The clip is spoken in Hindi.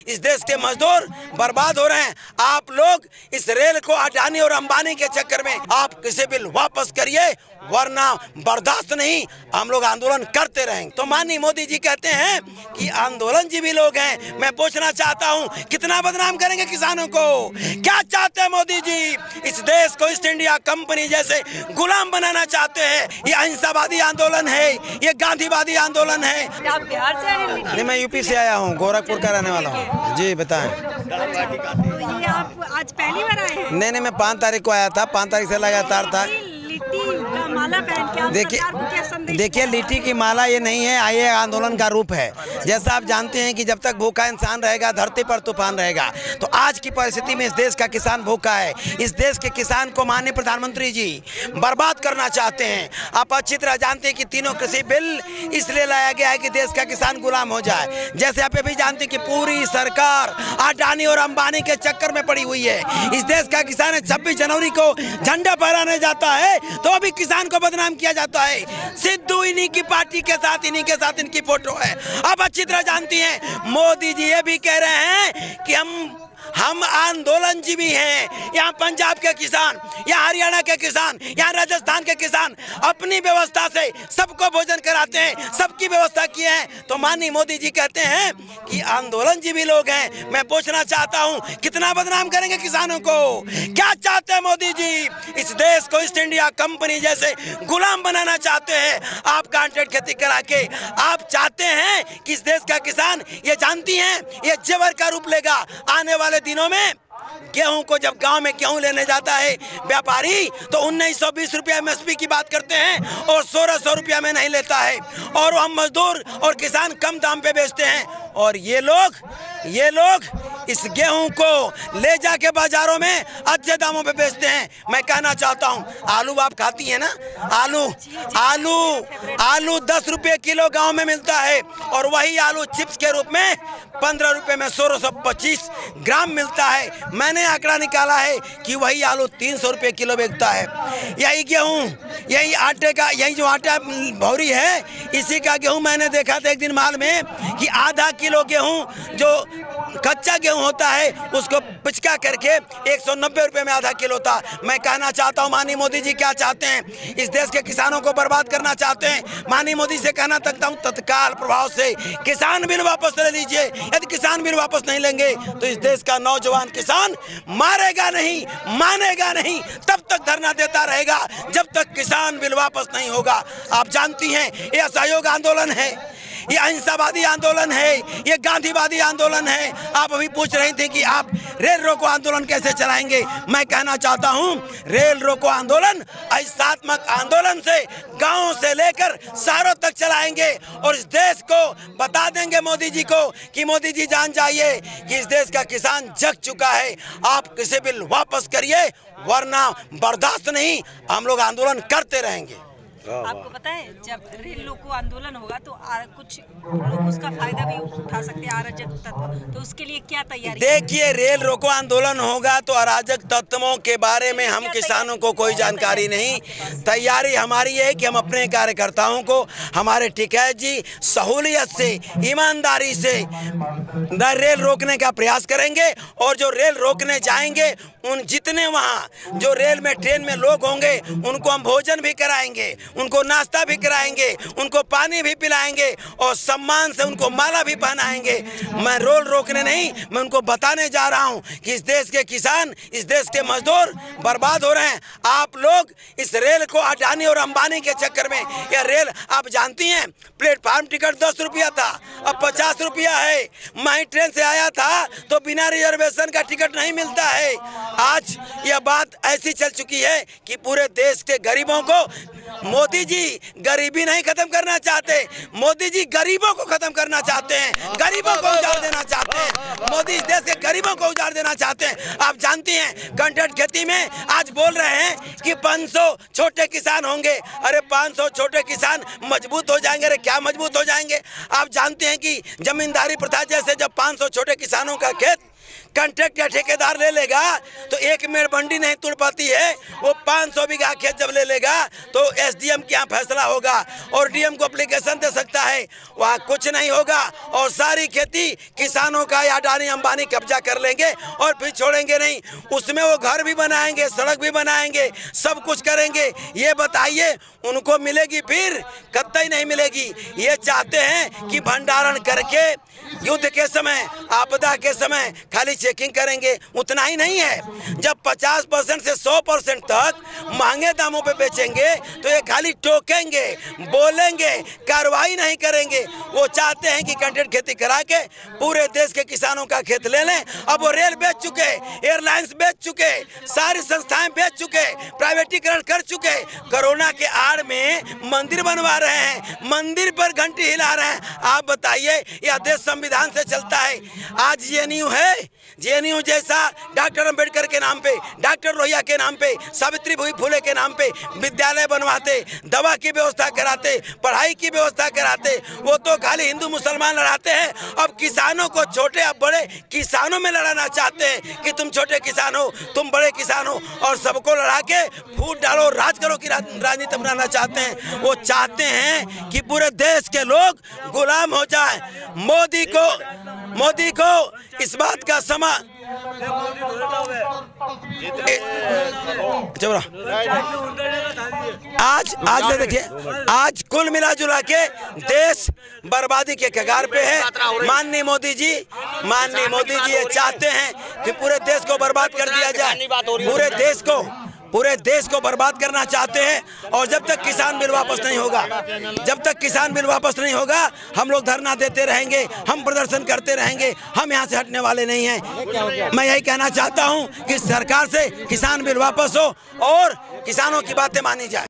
इस देश के मजदूर बर्बाद हो रहे हैं। आप लोग इस रेल को अडानी और अंबानी के चक्कर में आप किसी बिल वापस करिए, वरना बर्दाश्त नहीं, हम लोग आंदोलन करते रहेंगे। तो माननीय मोदी जी कहते हैं कि आंदोलन जीवी लोग हैं। मैं पूछना चाहता हूं, कितना बदनाम करेंगे किसानों को? क्या चाहते हैं मोदी जी? इस देश को ईस्ट इंडिया कंपनी जैसे गुलाम बनाना चाहते हैं। ये अहिंसावादी आंदोलन है, ये गांधीवादी आंदोलन है। आप बिहार से आए? नहीं, मैं यूपी से आया हूँ, गोरखपुर का रहने वाला हूँ। जी बताएं। तो ये आप आज पहली बार आए हैं? नहीं, मैं 5 तारीख को आया था, 5 तारीख से लगातार था। लिट्टी का माला पहन के देखिए लिट्टी की माला ये नहीं है, ये आंदोलन का रूप है। जैसा आप जानते हैं कि जब तक भूखा इंसान रहेगा धरती पर तूफान रहेगा। तो आज की परिस्थिति में इस देश का किसान भूखा है। इस देश के किसान को माननीय प्रधानमंत्री जी बर्बाद करना चाहते हैं। आप अच्छी तरह जानते हैं कि तीनों कृषि बिल इसलिए लाया गया है कि देश का किसान गुलाम हो जाए। जैसे आप ये भी जानते हैं कि पूरी सरकार अडानी और अंबानी के चक्कर में पड़ी हुई है। इस देश का किसान 26 जनवरी को झंडा फहराने जाता है तो अभी किसान को बदनाम किया जाता है। सिद्धू इन्हीं की पार्टी के साथ, इन्हीं के साथ इनकी फोटो है। अब अच्छी तरह जानती हैं मोदी जी ये भी कह रहे हैं कि हम आंदोलन जीवी हैं। यहाँ पंजाब के किसान, यहाँ हरियाणा के किसान, यहाँ राजस्थान के किसान अपनी व्यवस्था से सबको भोजन कराते हैं, सबकी व्यवस्था की है। तो माननीय मोदी जी कहते हैं कि आंदोलन जीवी लोग हैं। मैं पूछना चाहता हूँ, कितना बदनाम करेंगे किसानों को? क्या चाहते हैं मोदी जी? इस देश को ईस्ट इंडिया कंपनी जैसे गुलाम बनाना चाहते हैं। आप कॉन्ट्रैक्ट खेती करा के आप चाहते हैं कि इस देश का किसान, ये जानती हैं ये जेवर का रूप लेगा आने वाले दिनों में। गेहूं को जब गांव में गेहूं लेने जाता है व्यापारी तो 1920 रुपया एमएसपी की बात करते हैं और 1600 रुपया में नहीं लेता है, और हम मजदूर और किसान कम दाम पे बेचते हैं। और ये लोग इस गेहूं को ले जाके बाजारों में अच्छे दामों पे बेचते हैं। मैं कहना चाहता हूं, आलू आप खाती हैं ना? आलू 10 रुपये किलो गांव में मिलता है, और वही आलू चिप्स के रूप में 15 रुपये में 1625 ग्राम मिलता है। मैंने आंकड़ा निकाला है कि वही आलू 300 रुपये किलो बिकता है। यही गेहूं, यही आटे का, यही जो आटा भौरी है, इसी का गेहूं मैंने देखा था एक दिन माल में कि आधा किलो गेहूं जो कच्चा गेहूं होता है उसको पिचका करके 190 रुपये में आधा किलो था। मैं कहना चाहता हूं माननीय मोदी जी क्या चाहते हैं? इस देश के किसानों को बर्बाद करना चाहते हैं। माननीय मोदी से कहना चाहता हूं, तत्काल प्रभाव से किसान बिल वापस ले लीजिए। यदि किसान बिल वापस नहीं लेंगे तो इस देश का नौजवान किसान मारेगा नहीं, मानेगा नहीं, तब तक धरना देता रहेगा जब तक किसान बिल वापस नहीं होगा। आप जानती हैं ये असहयोग आंदोलन है, ये अहिंसावादी आंदोलन है, ये गांधीवादी आंदोलन है। आप अभी पूछ रहे थे कि आप रेल रोको आंदोलन कैसे चलाएंगे? मैं कहना चाहता हूं, रेल रोको आंदोलन अहिंसात्मक आंदोलन से गांवों से लेकर शहरों तक चलाएंगे, और इस देश को बता देंगे मोदी जी को कि मोदी जी जान जाइए कि इस देश का किसान जग चुका है। आप किसी बिल वापस करिए, वरना बर्दाश्त नहीं, हम लोग आंदोलन करते रहेंगे। आपको पता है जब रेल रोको आंदोलन होगा तो कुछ लोग उसका फायदा भी उठा सकते हैं, अराजक तत्व, तो उसके लिए क्या तैयारी? देखिए, रेल रोको आंदोलन होगा तो अराजक तत्वों के बारे में हम किसानों को कोई जानकारी नहीं। तैयारी हमारी है कि हम अपने कार्यकर्ताओं को हमारे टिकैत जी सहूलियत से, ईमानदारी से रेल रोकने का प्रयास करेंगे, और जो रेल रोकने जाएंगे उन जितने वहाँ जो रेल में ट्रेन में लोग होंगे उनको हम भोजन भी कराएंगे, उनको नाश्ता भी कराएंगे, उनको पानी भी पिलाएंगे, और सम्मान से उनको माला भी पहनाएंगे। मैं रेल रोकने नहीं, मैं उनको बताने जा रहा हूँ कि इस देश के किसान, इस देश के मजदूर बर्बाद हो रहे हैं। आप लोग इस रेल को अडानी और अंबानी के चक्कर में, यह रेल आप जानती हैं प्लेटफार्म टिकट 10 रुपया था, अब 50 रुपया है। मैं ट्रेन से आया था तो बिना रिजर्वेशन का टिकट नहीं मिलता है। आज यह बात ऐसी चल चुकी है कि पूरे देश के गरीबों को मोदी जी गरीबी नहीं खत्म करना चाहते, मोदी जी गरीबों को खत्म करना चाहते हैं, गरीबों को उजाड़ देना चाहते हैं। मोदी इस देश के गरीबों को उजाड़ देना चाहते हैं। आप जानती हैं कॉन्ट्रैक्ट खेती में आज बोल रहे हैं कि 500 छोटे किसान होंगे। अरे 500 छोटे किसान मजबूत हो जाएंगे? अरे क्या मजबूत हो जाएंगे? आप जानते हैं कि जमींदारी प्रथा जैसे जब 500 छोटे किसानों का खेत कॉन्ट्रैक्ट या ठेकेदार ले लेगा तो एक मेड़ मंडी नहीं तुड़ पाती है, वो 500 बीघा खेत जब ले लेगा तो एसडीएम के यहाँ फैसला होगा और डीएम को एप्लीकेशन दे सकता है, वहाँ कुछ नहीं होगा और सारी खेती किसानों का या अडानी अंबानी कब्जा कर लेंगे और फिर छोड़ेंगे नहीं। उसमें वो घर भी बनाएंगे, सड़क भी बनाएंगे, सब कुछ करेंगे। ये बताइए उनको मिलेगी? फिर कतई नहीं मिलेगी। ये चाहते हैं कि भंडारण करके युद्ध के समय, आपदा के समय खाली चेकिंग करेंगे, उतना ही नहीं है। जब 50% से 100% तक महंगे दामों पे बेचेंगे तो ये खाली टोकेंगे, बोलेंगे, कार्रवाई नहीं करेंगे। वो चाहते हैं कि कॉन्ट्रैक्ट खेती करा के पूरे देश के किसानों का खेत ले लें। अब वो रेल बेच चुके, एयरलाइंस बेच चुके, सारी संस्थाएं बेच चुके, प्राइवेटीकरण कर चुके, कोरोना के आड़ में मंदिर बनवा रहे हैं, मंदिर पर घंटी हिला रहे हैं। आप बताइए यह देश संविधान से चलता है? आज जेएनयू है, जेएनयू जैसा डॉक्टर अंबेडकर के नाम पे, डॉक्टर लोहिया के नाम पे, सावित्रीबाई फुले के नाम पे विद्यालय बनवाते, दवा की व्यवस्था कराते, पढ़ाई की व्यवस्था कराते। वो तो खाली हिंदू मुसलमान लड़ाते हैं। अब किसानों को, छोटे अब बड़े किसानों में लड़ाना चाहते हैं कि तुम छोटे किसान हो, तुम बड़े किसान हो, और सबको लड़ा के फूट डालो, राज करो की राजनीति बनाना चाहते हैं। वो चाहते हैं कि पूरे देश के लोग गुलाम हो जाए। मोदी को इस बात का आज देखिए, आज कुल मिला जुला के देश बर्बादी के कगार पे है। माननीय मोदी जी ये चाहते हैं कि पूरे देश को बर्बाद कर दिया जाए, पूरे देश को बर्बाद करना चाहते हैं। और जब तक किसान बिल वापस नहीं होगा, हम लोग धरना देते रहेंगे, हम प्रदर्शन करते रहेंगे, हम यहाँ से हटने वाले नहीं हैं। मैं यही कहना चाहता हूँ कि सरकार से किसान बिल वापस हो और किसानों की बातें मानी जाए।